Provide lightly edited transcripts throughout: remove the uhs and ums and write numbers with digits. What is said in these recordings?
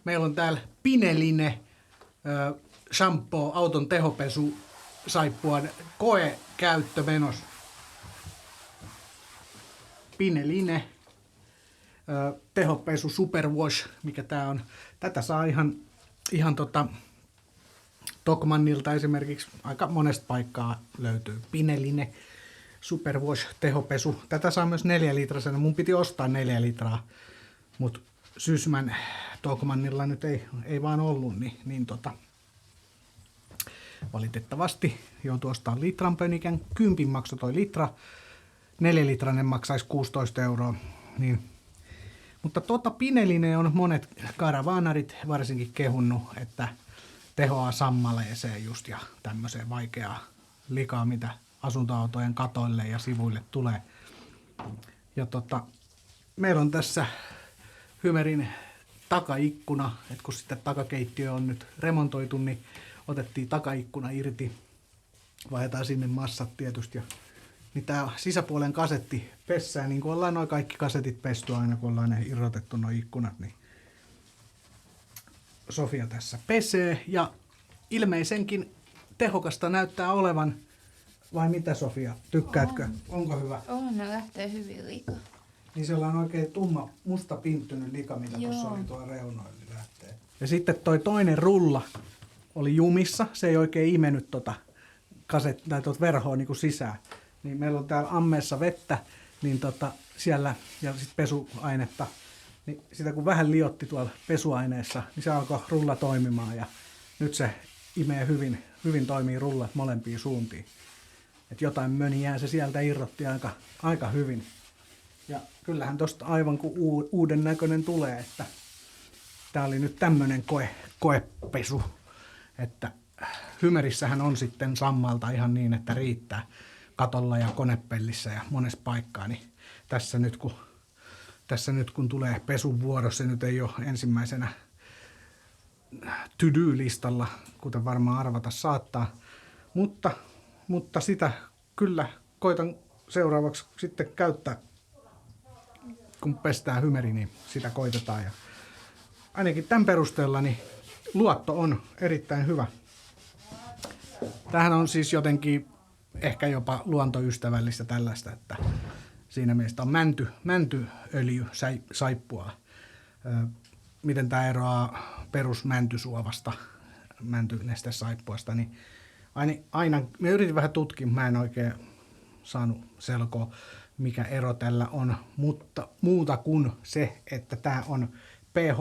Meillä on täällä Pineline shampoo, auton tehopesu saippuan koekäyttö menossa. Pineline tehopesu Superwash, mikä tää on. Tätä saa ihan Tokmannilta esimerkiksi, aika monesta paikkaa löytyy Pineline Superwash tehopesu. Tätä saa myös 4 litrasena. Mun piti ostaa 4 litraa, mutta Sysmän Tokmannilla nyt ei vaan ollut, niin valitettavasti joutuu ostamaan litran pönikän. 10 maksoi toi litra. 4 litranen maksaisi 16 €. Niin. Mutta Pineline on monet karavaanarit varsinkin kehunnut, että tehoaa sammaleeseen just ja tämmöiseen vaikeaa likaa, mitä asuntoautojen katoille ja sivuille tulee. Ja meillä on tässä Hymerin takaikkuna, että kun sitten takakeittiö on nyt remontoitu, niin otettiin takaikkuna irti. Vaihdetaan sinne massat tietysti. Niin tää sisäpuolen kasetti pessää, niin kuin ollaan noin kaikki kasetit pesty aina, kun ollaan ne irrotettu nuo ikkunat, niin Sofia tässä pesee ja ilmeisenkin tehokasta näyttää olevan. Vai mitä, Sofia? Tykkäätkö? Onko hyvä? On, ne lähtee hyvin liikaa. Niin siellä on oikein tumma, musta pinttynyt lika, mitä tuossa oli tuolla reunoilla lähtee. Ja sitten toi toinen rulla oli jumissa. Se ei oikein imennyt tuota verhoa niin kuin sisään. Niin meillä on täällä ammeessa vettä, niin siellä ja sitten pesuainetta. Niin sitä kun vähän liotti tuolla pesuaineessa, niin se alkoi rulla toimimaan ja nyt se imee hyvin toimii rullat molempiin suuntiin. Et jotain mönjää se sieltä irrotti aika hyvin. Ja kyllähän tosta aivan kuin uuden näköinen tulee, että tää oli nyt tämmönen koepesu, että Hymerissähän on sitten sammalta ihan niin, että riittää katolla ja konepellissä ja monessa paikkaa, niin tässä nyt kun tulee pesun vuoro, se nyt ei ole ensimmäisenä to-do-listalla, kuten varmaan arvata saattaa, mutta sitä kyllä koitan seuraavaksi sitten käyttää, kun pestään Hymeri, niin sitä koitetaan. Ja ainakin tämän perusteella niin luotto on erittäin hyvä. Tämähän on siis jotenkin ehkä jopa luontoystävällistä tällaista, että siinä mielessä on mäntyöljy saippua. Miten tämä eroaa perusmäntysuovasta, mäntynestesaippuasta, niin aina, mä yritin vähän tutkia, mä en oikein saanut selkoa, mikä ero tällä on, mutta muuta kuin se, että tämä on pH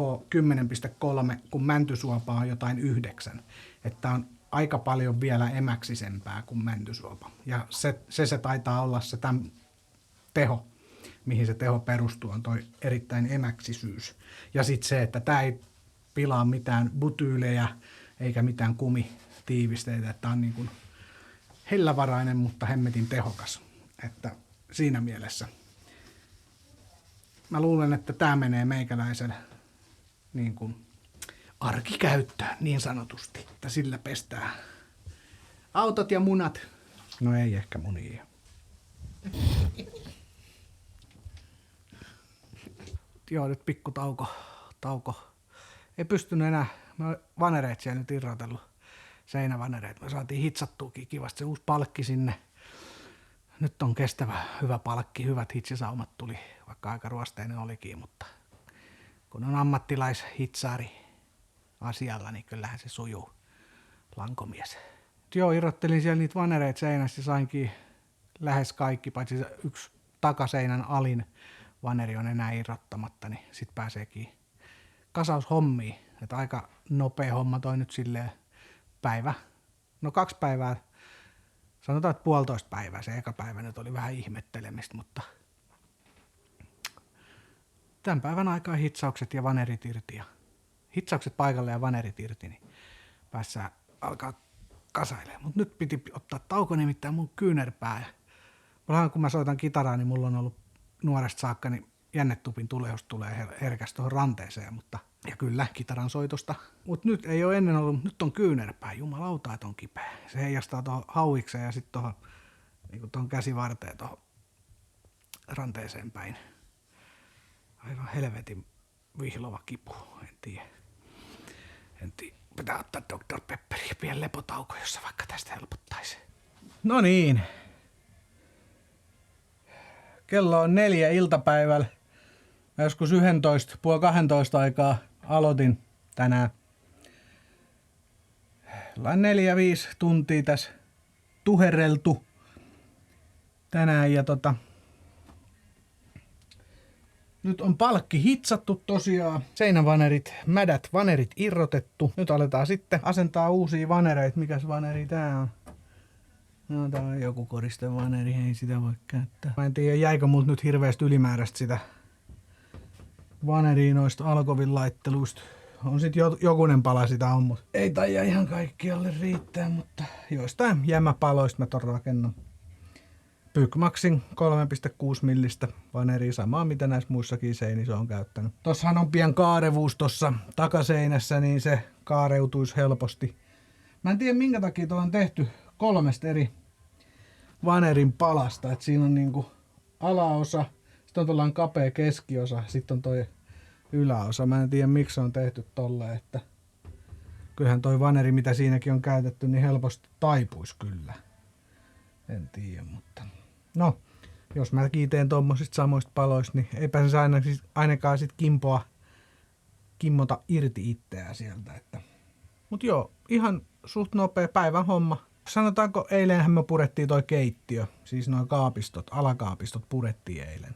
10,3, kun mäntysuopa on jotain 9. Että on aika paljon vielä emäksisempää kuin mäntysuopa. Ja se taitaa olla se tämän teho, mihin se teho perustuu, on toi erittäin emäksisyys. Ja sitten se, että tämä ei pilaa mitään butyylejä eikä mitään kumitiivisteitä, että tämä on niin kuin hellävarainen, mutta hemmetin tehokas. Että siinä mielessä mä luulen, että tämä menee meikäläisen niin kuin arkikäyttöön niin sanotusti, että sillä pestää autot ja munat. No ei ehkä munia. Joo, nyt pikku tauko. Ei pystynyt enää, mä vanereet siellä nyt irrotellut, seinävanereet. Me saatiin hitsattuukin kivasti se uusi palkki sinne. Nyt on kestävä, hyvä palkki, hyvät hitsisaumat tuli, vaikka aika ruosteinen olikin, mutta kun on ammattilaishitsaari asialla, niin kyllähän se sujuu, lankomies. Joo, irrottelin siellä niitä vanereita seinästä ja sainkin lähes kaikki, paitsi yksi takaseinän alin vaneri on enää irrottamatta, niin sit pääseekin kasaushommiin. Että aika nopea homma toi nyt silleen päivä, 2 päivää, sanotaan, että 1,5 päivää. Se eka päivä nyt oli vähän ihmettelemistä, mutta tämän päivän aikaa hitsaukset ja vanerit irti. Ja hitsaukset paikalle ja vanerit irti, niin päässään alkaa kasailemaan. Mutta nyt piti ottaa tauko, nimittäin mun kyynärpää. Kun mä soitan kitaraa, niin mulla on ollut nuoresta saakka, niin jännetupin tulehdus tulee herkästi tuohon ranteeseen, ja kyllä kitaran soitosta. Mutta nyt ei ole ennen ollut, nyt on kyynärpää. Jumalauta, että on kipeä. Se heijastaa tuohon hauikseen ja sitten tuohon niin käsivarteen tuohon ranteeseen päin. Aivan helvetin vihlova kipu, en tiedä. Pitää ottaa Dr. Pepperia pieni lepotauko, jossa vaikka tästä helpottaisi. No niin. Kello on 4 iltapäivällä. Mä joskus 11:30 aikaa aloitin tänään. 4-5 tuntia tässä tuhereltu tänään ja nyt on palkki hitsattu tosiaan. Seinävanerit, mädät vanerit irrotettu. Nyt aletaan sitten asentaa uusia vanereita. Mikäs vaneri tää on? No tää on joku koristevaneri, ei sitä voi käyttää. Mä en tiedä jäikö multa nyt hirveästi ylimääräistä sitä vaneria noista Alkovin laitteluista. On sit jokunen pala sitä on, mutta ei taida ihan kaikkialle riittää, mutta joistain jämäpaloista mä ton rakennan. Byggmaxin 3,6 millistä vaneria, samaa mitä näissä muissakin seinissä on käyttänyt. Tossahan on pian kaarevuus tossa takaseinässä, niin se kaareutuisi helposti. Mä en tiedä minkä takia tuo on tehty 3 eri vanerin palasta. Et siinä on niinku alaosa, sitten on tuollainen kapea keskiosa, sitten on toi yläosa. Mä en tiedä miksi on tehty tolleen, että kyllähän toi vaneri mitä siinäkin on käytetty niin helposti taipuisi kyllä. En tiedä, mutta no, jos mä teen tommosista samoista paloista, niin eipä se ainakaan sit kimmota irti itseään sieltä. Mut joo, ihan suht nopea päivän homma. Sanotaanko, eilenhän me purettiin toi keittiö, siis noi kaapistot, alakaapistot purettiin eilen.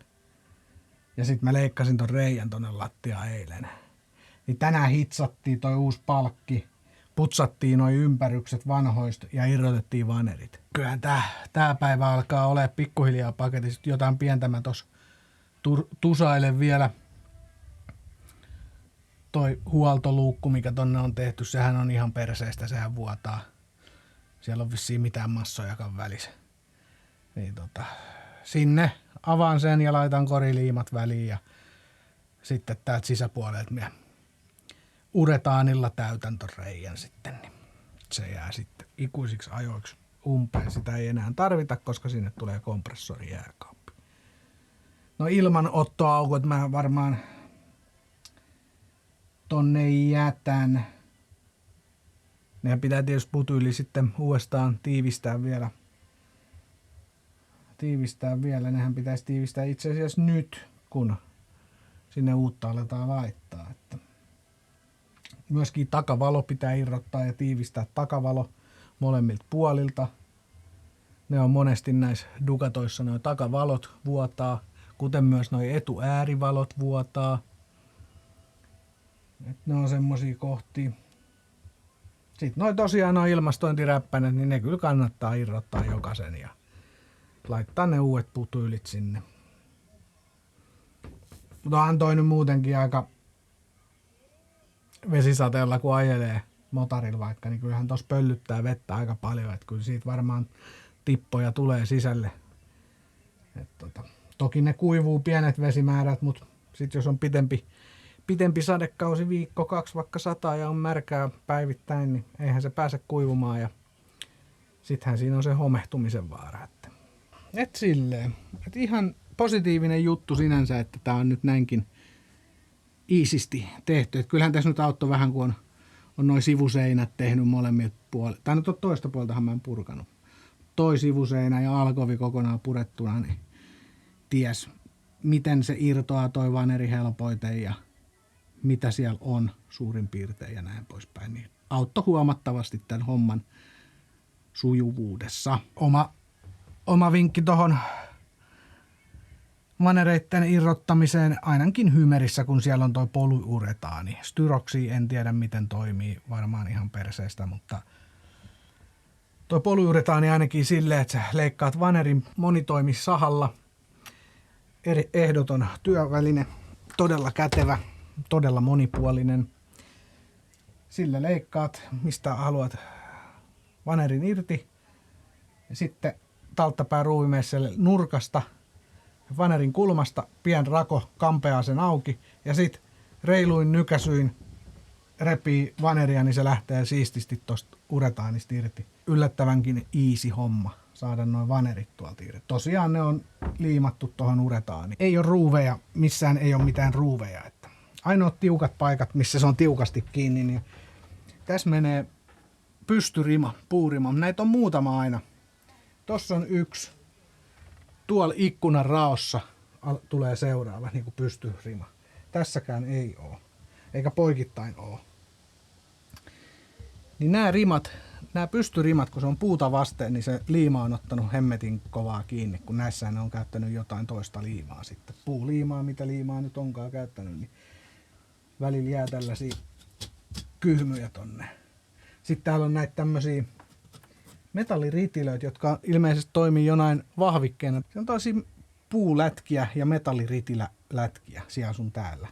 Ja sit mä leikkasin ton reijän tonne lattiaan eilen. Niin tänään hitsattiin toi uusi palkki. Putsattiin noi ympärykset vanhoista ja irrotettiin vanerit. Kyllähän tää päivä alkaa olemaan pikkuhiljaa paketissa. Jotain pientä mä tos tusailen vielä. Toi huoltoluukku, mikä tonne on tehty, sehän on ihan perseestä, sehän vuotaa. Siellä on vissiin mitään massojakaan välissä. Niin sinne avaan sen ja laitan koriliimat väliin ja sitten täältä sisäpuolelta minä uretaanilla täytän ton reijän sitten, niin se jää sitten ikuisiksi ajoiksi umpeen. Sitä ei enää tarvita, koska sinne tulee kompressori jääkaappi. No ilmanottoaukot mä varmaan tonne jätän. Nehän pitää tietysti putyyli sitten uudestaan tiivistää vielä. Nehän pitäisi tiivistää itse asiassa nyt, kun sinne uutta aletaan laittaa. Että myöskin takavalo pitää irrottaa ja tiivistää takavalo molemmilta puolilta. Ne on monesti näissä Dugatoissa nuo takavalot vuotaa, kuten myös nuo etuäärivalot vuotaa. Et ne on semmosia kohtia. Sitten noi tosiaan nuo ilmastointiräppänet, niin ne kyllä kannattaa irrottaa jokaisen ja laittaa ne uudet putyylit sinne. Mutta on toi nyt muutenkin aika vesisateella kun ajelee motorilla vaikka, niin kyllähän tossa pöllyttää vettä aika paljon, että kyllä siitä varmaan tippoja tulee sisälle. Toki ne kuivuu pienet vesimäärät, mutta sitten jos on pitempi sadekausi, viikko, 2 vaikka 100 ja on märkää päivittäin, niin eihän se pääse kuivumaan ja sittenhän siinä on se homehtumisen vaara. Et silleen. Et ihan positiivinen juttu sinänsä, että tää on nyt näinkin iisisti tehty. Et kyllähän tässä nyt auttoi vähän, kun on noin sivuseinät tehnyt molemmilta puolilta. Tai nyt toista puoltahan mä en purkanut. Toi sivuseinä ja alkovi kokonaan purettuna, niin ties miten se irtoaa toi vaneri helpoiten ja mitä siellä on suurin piirtein ja näin poispäin. Niin auttoi huomattavasti tämän homman sujuvuudessa. Oma vinkki tohon vanereitten irrottamiseen ainakin Hymerissä, kun siellä on toi polyuretaani. Styroksi en tiedä miten toimii, varmaan ihan perseestä, mutta toi polyuretaani ainakin silleen, että sä leikkaat vanerin monitoimissahalla. Ehdoton työväline, todella kätevä, todella monipuolinen. Sillä leikkaat, mistä haluat vanerin irti. Ja sitten talttapään ruuvimeiselle nurkasta, vanerin kulmasta, pien rako kampeaa sen auki ja sitten reiluin nykäsyin repii vaneria, niin se lähtee siististi tosta uretaanista irti. Yllättävänkin easy homma saada noin vanerit tuolta irti. Tosiaan ne on liimattu tuohon uretaaniin. Ei ole ruuveja, missään ei ole mitään ruuveja. Että ainoat tiukat paikat, missä se on tiukasti kiinni, niin Tässä menee pystyrima, puurima. Näitä on muutama aina. Tossa on yksi. Tuolla ikkunan raossa tulee seuraava niin kuin pystyrima. Tässäkään ei oo. Eikä poikittain oo. Niin nämä pystyrimat, kun se on puuta vasten, niin se liima on ottanut hemmetin kovaa kiinni, kun näissä ne on käyttänyt jotain toista liimaa sitten. Puuliimaa, mitä liimaa nyt onkaan käyttänyt, niin välillä jää tällaisia kyhmyjä tonne. Sitten täällä on näitä tämmöisiä metalliritilöitä, jotka ilmeisesti toimii jonain vahvikkeena. Se on tosi puulätkiä ja metalliritilälätkiä siellä sun täällä.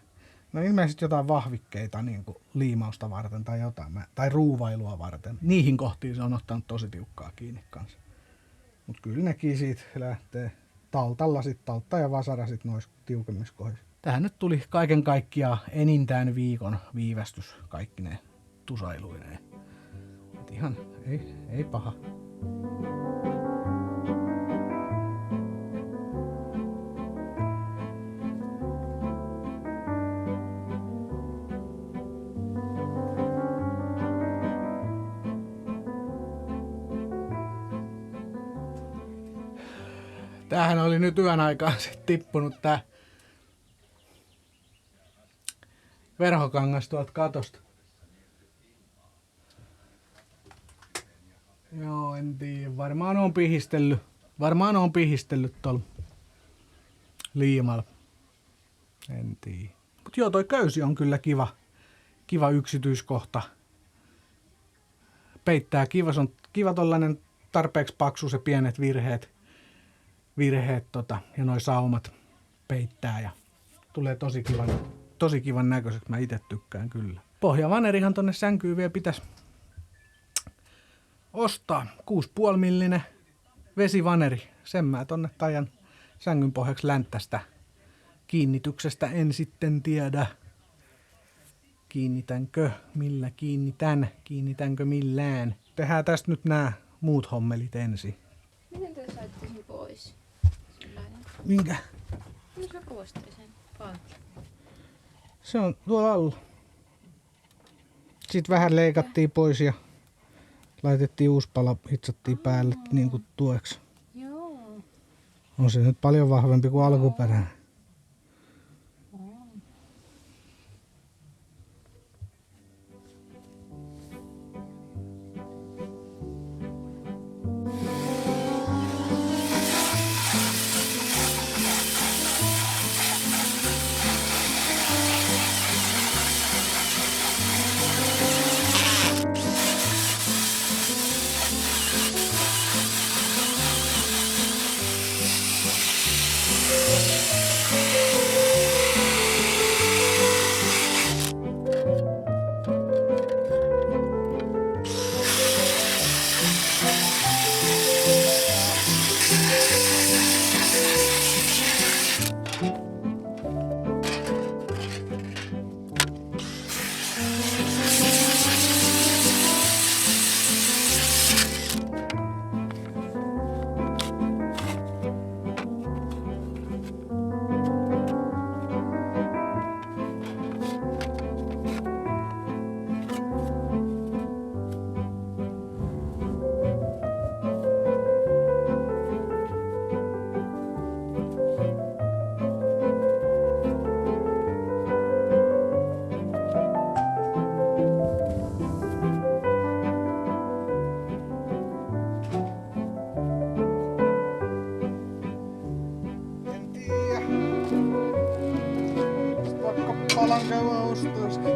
No ilmeisesti jotain vahvikkeita niin kuin liimausta varten tai jotain, tai ruuvailua varten. Niihin kohtiin se on ottanut tosi tiukkaa kiinni kanssa. Mut kyllä nekin siitä lähtee taltalla taltta ja vasara sit noissa tiukemmissa kohdissa. Tähän nyt tuli kaiken kaikkiaan enintään viikon viivästys kaikki ne tusailuineen. Et ihan ei paha. Tämähän oli nyt yön aikaan sit tippunut tää verhokangas tuolta katosta. Joo, en tiedä. Varmaan on pihistellyt tuolla liimalla. En tiedä. Mut joo, toi köysi on kyllä kiva yksityiskohta. Peittää kiva, se on kiva tollanen tarpeeksi paksu se pienet virheet ja noi saumat peittää ja tulee tosi kivan näköiseksi. Mä itse tykkään kyllä. Pohjavanerihan tonne sänkyyn vielä pitäisi ostaa. 6,5 millinen vesivaneri. Sen mä tonne taian sängyn pohjaksi länttästä. Kiinnityksestä en sitten tiedä. Kiinnitänkö? Millä kiinnitän? Kiinnitänkö millään? Tehdään tästä nyt nämä muut hommelit ensin. Miten te saitte sen pois? Minkä? Nyt mä poistin sen pankin. Se on tuolla alla. Sitten vähän leikattiin pois ja laitettiin uusi pala, hitsattiin päälle niin kuin tueksi. Joo. On se nyt paljon vahvempi kuin alkuperäinen. Palan käydä ostaisikin.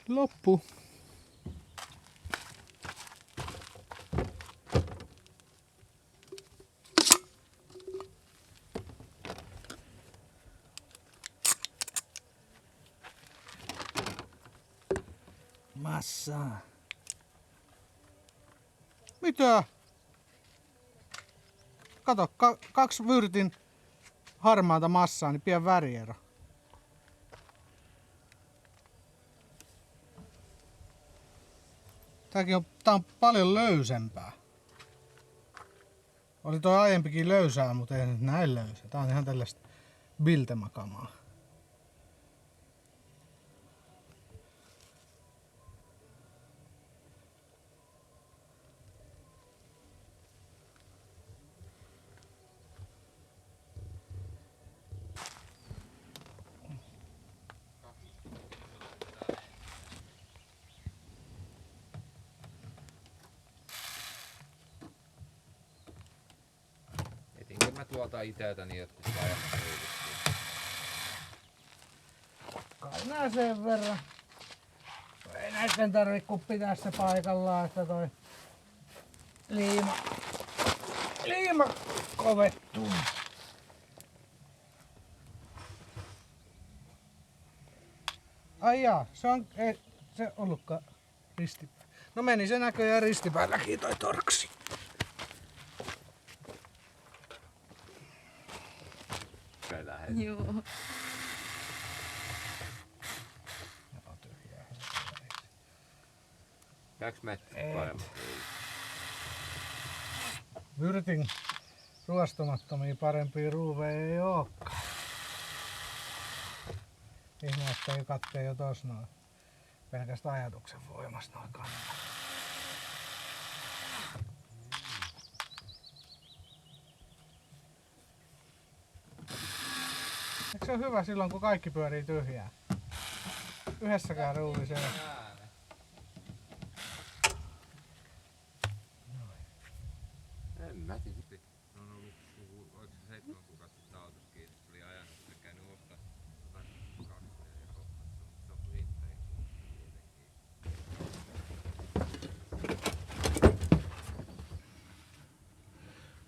Loppu. Massaa. Mitä? Kato, kaksi vyrtin harmaata massaa, niin pian väriero. Tää on paljon löysempää. Oli toi aiempikin löysää, mutta ei nyt näin löysä. Tää on ihan tällaista biltemakamaa. Etinkö mä tuolta iteltä niin jotkut ajat heitettiin? Kai nää sen verran. Ei näitten tarvitse kun pitää se paikallaan, että toi liima kovettuu. Ai jaa, ei se ollutkaan ristipää. No meni se näköjään ristipäälläkin toi torksi. Joo. Käykö metsät paremmin? Vyrtin ruostumattomia parempia ruuveja ei ookaan. Ihme, että ei kattee jo tos noin. Pelkästä ajatuksen voimasta noin kannat. Eikö se ole hyvä silloin, kun kaikki pyörii tyhjää? Yhdessäkään ruuvissa ei ole. En mä tiedä. On ollut, oliko se 7 kuukautta sitten autossa kiinni, se oli ajanut, se käynyt ostaa 2 se on liitteen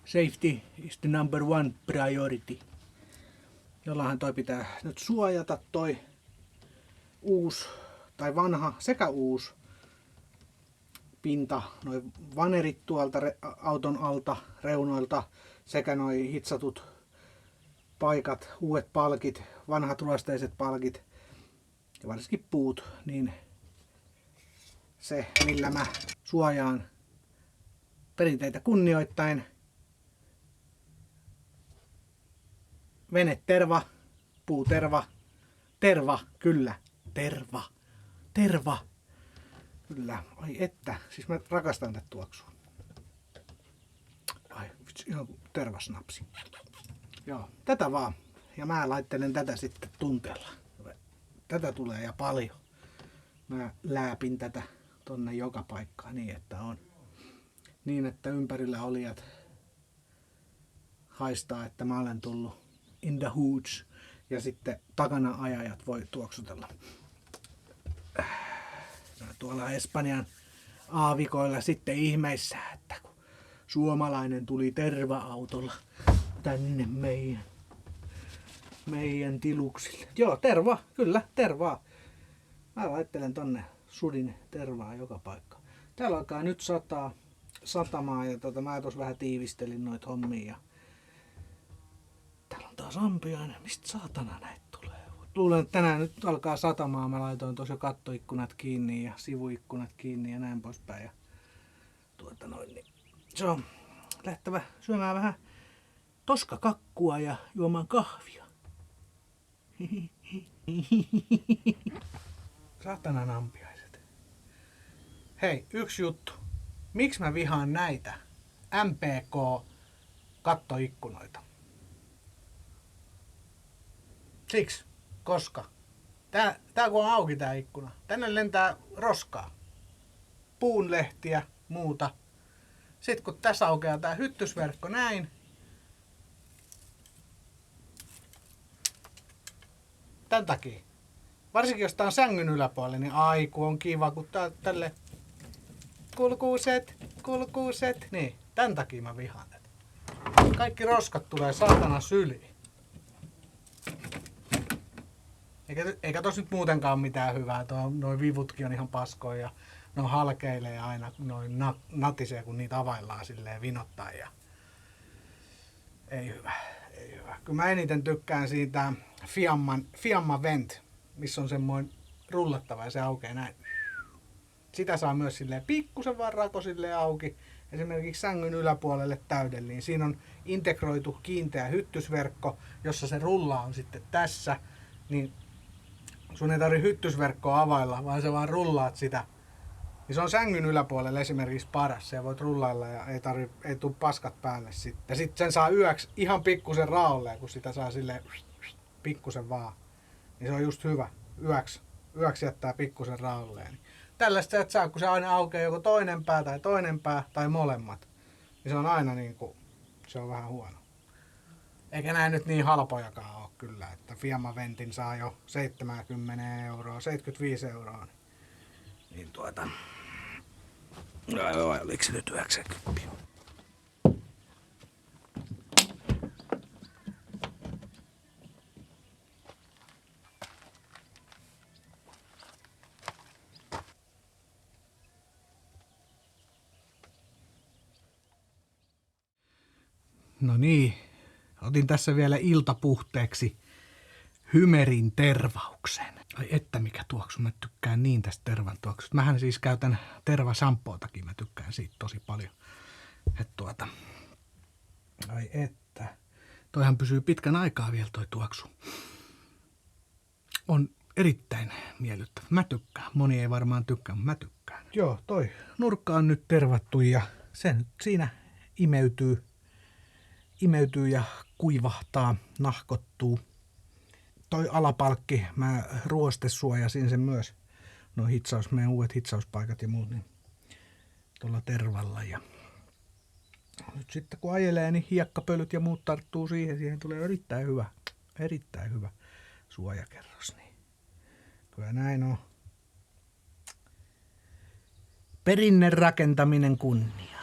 Safety is the number one priority. Jollahan toi pitää nyt suojata toi uusi tai vanha sekä uusi pinta, noin vanerit tuolta auton alta, reunoilta sekä noi hitsatut paikat, uudet palkit, vanhat ruosteiset palkit ja varsinkin puut, niin se millä mä suojaan perinteitä kunnioittain. Veneterva, puuterva, terva, kyllä, terva. Kyllä, ai että, siis mä rakastan tätä tuoksua. Ai, ihan kuin tervasnapsi. Joo, tätä vaan. Ja mä laittelen tätä sitten tunteella. Tätä tulee ja paljon. Mä lääpin tätä tonne joka paikkaan niin, että ympärillä olijat haistaa, että mä olen tullut in the hoods. Ja sitten takana ajajat voi tuoksutella. Tuolla Espanjan aavikoilla sitten ihmeissä, että kun suomalainen tuli terva-autolla tänne meidän tiluksille. Joo, terva, kyllä, tervaa. Mä laittelen tonne sudin tervaa joka paikka. Täällä alkaa nyt satamaa ja mä tuossa vähän tiivistelin noita hommia. Ja täällä on taas ampiainen. Mistä saatana näitä tulee? Luulen, että tänään nyt alkaa satamaa. Mä laitoin tuossa jo kattoikkunat kiinni ja sivuikkunat kiinni ja näin poispäin. Ja niin se on lähtevä syömään vähän toskakakkua ja juomaan kahvia. Saatanan ampiaiset. Hei, yksi juttu. Miksi mä vihaan näitä MPK-kattoikkunoita? Siksi, koska tää kun on auki tää ikkuna, tänne lentää roskaa, puunlehtiä, muuta. Sitten kun tässä aukeaa tää hyttysverkko näin, tän takia Varsinkin jos tää on sängyn yläpuolella, niin aiku on kiva, kun tää tälle kulkuuset. Niin, tän takia mä vihaan tätä. Kaikki roskat tulee saatana syliin. Eikä tos nyt muutenkaan mitään hyvää. Noin vivutkin on ihan paskoja ja ne on halkeilee aina, noin natisee, kun niitä availlaan silleen vinottaa. Ja... Ei hyvä. Kyllä mä eniten tykkään siitä Fiamma Vent, missä on semmoinen rullattava ja se aukeaa näin. Sitä saa myös silleen pikkusen vaan rako silleen auki. Esimerkiksi sängyn yläpuolelle täydellinen. Siinä on integroitu kiinteä hyttysverkko, jossa se rulla on sitten tässä. Niin sun ei tarvitse hyttysverkkoa availla, vaan sä vaan rullaat sitä. Niin se on sängyn yläpuolella esimerkiksi paras. Siellä voit rullailla ja ei tule paskat päälle sitten. Ja sitten sen saa yöksi ihan pikkusen raolleen, kun sitä saa silleen pikkusen vaan. Niin se on just hyvä. Yöksi jättää pikkusen raolleen. Niin tällaista et saa, kun se aina aukeaa joko toinen pää tai molemmat. Niin se on aina niin kuin, se on vähän huono. Eikä näin nyt niin halpojakaan ole kyllä, että Fiamma Ventin saa jo 70 euroa, 75 euroa. Niin vai oliko se nyt 90? No niin, otin tässä vielä iltapuhteeksi Hymerin tervauksen. Ai että mikä tuoksu, mä tykkään niin tästä tervan tuoksusta. Mähän siis käytän tervasampootakin, mä tykkään siitä tosi paljon. Ai että, toihan pysyy pitkän aikaa vielä toi tuoksu. On erittäin miellyttävä, mä tykkään. Moni ei varmaan tykkää, mutta mä tykkään. Joo, toi nurkka on nyt tervattu ja se nyt siinä imeytyy ja kuivahtaa, nahkottuu. Toi alapalkki, mä ruostesuojasin sen myös. No meidän uudet hitsauspaikat ja muut, niin tuolla tervalla. Ja nyt sitten kun ajelee, niin hiekkapölyt ja muut tarttuu siihen tulee erittäin hyvä suojakerros. Niin kyllä näin on. Perinnerakentaminen kunnia.